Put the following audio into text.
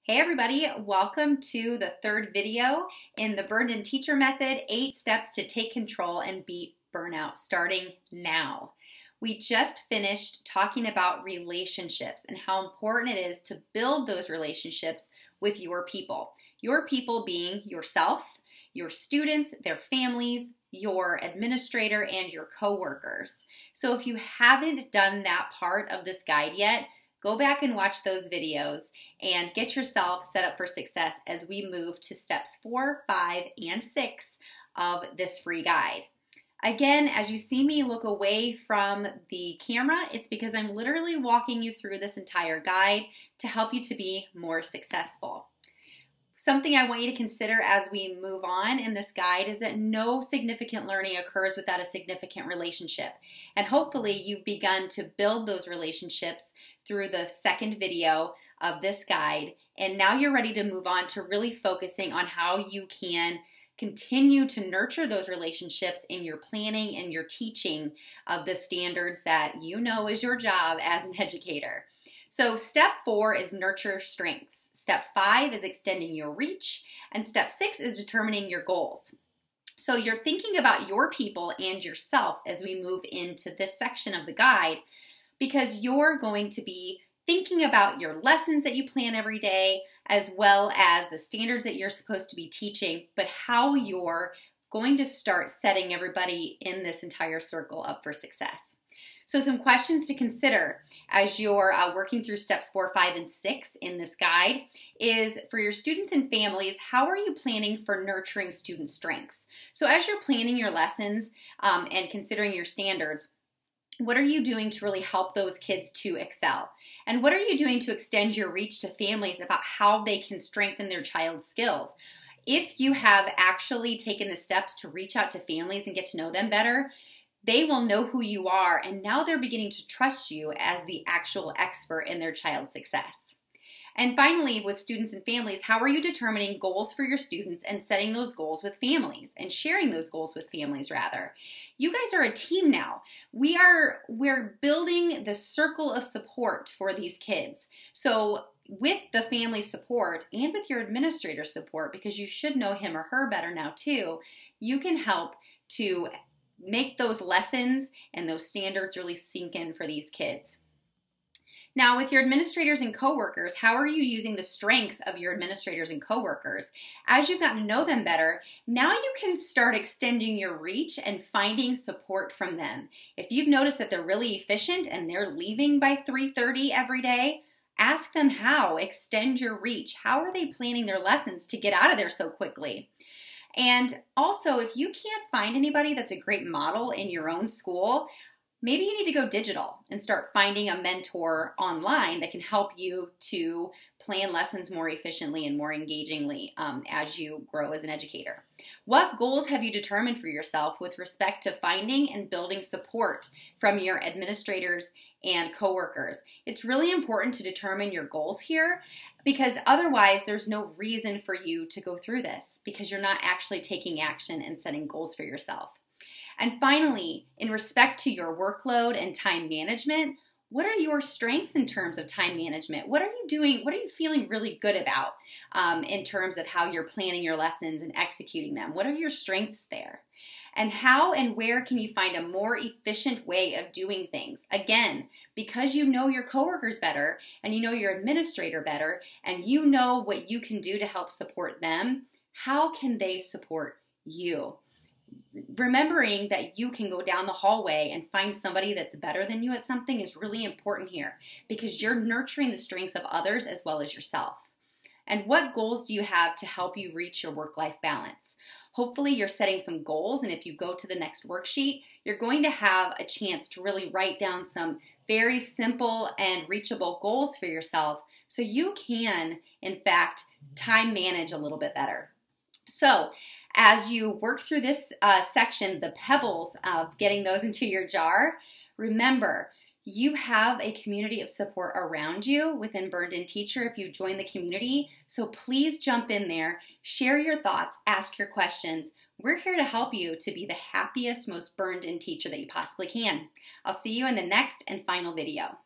Hey everybody, welcome to the third video in the Burned In Teacher Method, 8 steps to take control and beat burnout, starting now. We just finished talking about relationships and how important it is to build those relationships with your people. Your people being yourself, your students, their families, your administrator, and your coworkers. So if you haven't done that part of this guide yet, go back and watch those videos and get yourself set up for success as we move to steps 4, 5, and 6 of this free guide. Again, as you see me look away from the camera, it's because I'm literally walking you through this entire guide to help you to be more successful. Something I want you to consider as we move on in this guide is that no significant learning occurs without a significant relationship. And hopefully you've begun to build those relationships through the second video of this guide. And now you're ready to move on to really focusing on how you can continue to nurture those relationships in your planning and your teaching of the standards that you know is your job as an educator. So step 4 is nurture strengths. Step 5 is extending your reach. And step 6 is determining your goals. So you're thinking about your people and yourself as we move into this section of the guide, because you're going to be thinking about your lessons that you plan every day, as well as the standards that you're supposed to be teaching, but how you're going to start setting everybody in this entire circle up for success. So some questions to consider as you're working through steps 4, 5, and 6 in this guide is, for your students and families, how are you planning for nurturing student strengths? So as you're planning your lessons and considering your standards, what are you doing to really help those kids to excel? And what are you doing to extend your reach to families about how they can strengthen their child's skills? If you have actually taken the steps to reach out to families and get to know them better, they will know who you are, and now they're beginning to trust you as the actual expert in their child's success. And finally, with students and families, how are you determining goals for your students and setting those goals with families and sharing those goals with families, rather? You guys are a team now. We're building the circle of support for these kids. So with the family support and with your administrator support, because you should know him or her better now too, you can help to make those lessons and those standards really sink in for these kids. Now, with your administrators and coworkers, how are you using the strengths of your administrators and coworkers? As you've gotten to know them better, now you can start extending your reach and finding support from them. If you've noticed that they're really efficient and they're leaving by 3:30 every day, ask them how. Extend your reach. How are they planning their lessons to get out of there so quickly? And also, if you can't find anybody that's a great model in your own school, maybe you need to go digital and start finding a mentor online that can help you to plan lessons more efficiently and more engagingly as you grow as an educator. What goals have you determined for yourself with respect to finding and building support from your administrators and coworkers? It's really important to determine your goals here, because otherwise there's no reason for you to go through this, because you're not actually taking action and setting goals for yourself. And finally, in respect to your workload and time management, what are your strengths in terms of time management? What are you doing? What are you feeling really good about in terms of how you're planning your lessons and executing them? What are your strengths there? And how and where can you find a more efficient way of doing things? Again, because you know your coworkers better and you know your administrator better and you know what you can do to help support them, how can they support you? Remembering that you can go down the hallway and find somebody that's better than you at something is really important here, because you're nurturing the strengths of others as well as yourself. And what goals do you have to help you reach your work-life balance? Hopefully you're setting some goals, and if you go to the next worksheet, you're going to have a chance to really write down some very simple and reachable goals for yourself so you can, in fact, time manage a little bit better. So as you work through this section, the pebbles of getting those into your jar, remember, you have a community of support around you within Burned In Teacher if you join the community. So please jump in there, share your thoughts, ask your questions. We're here to help you to be the happiest, most burned in teacher that you possibly can. I'll see you in the next and final video.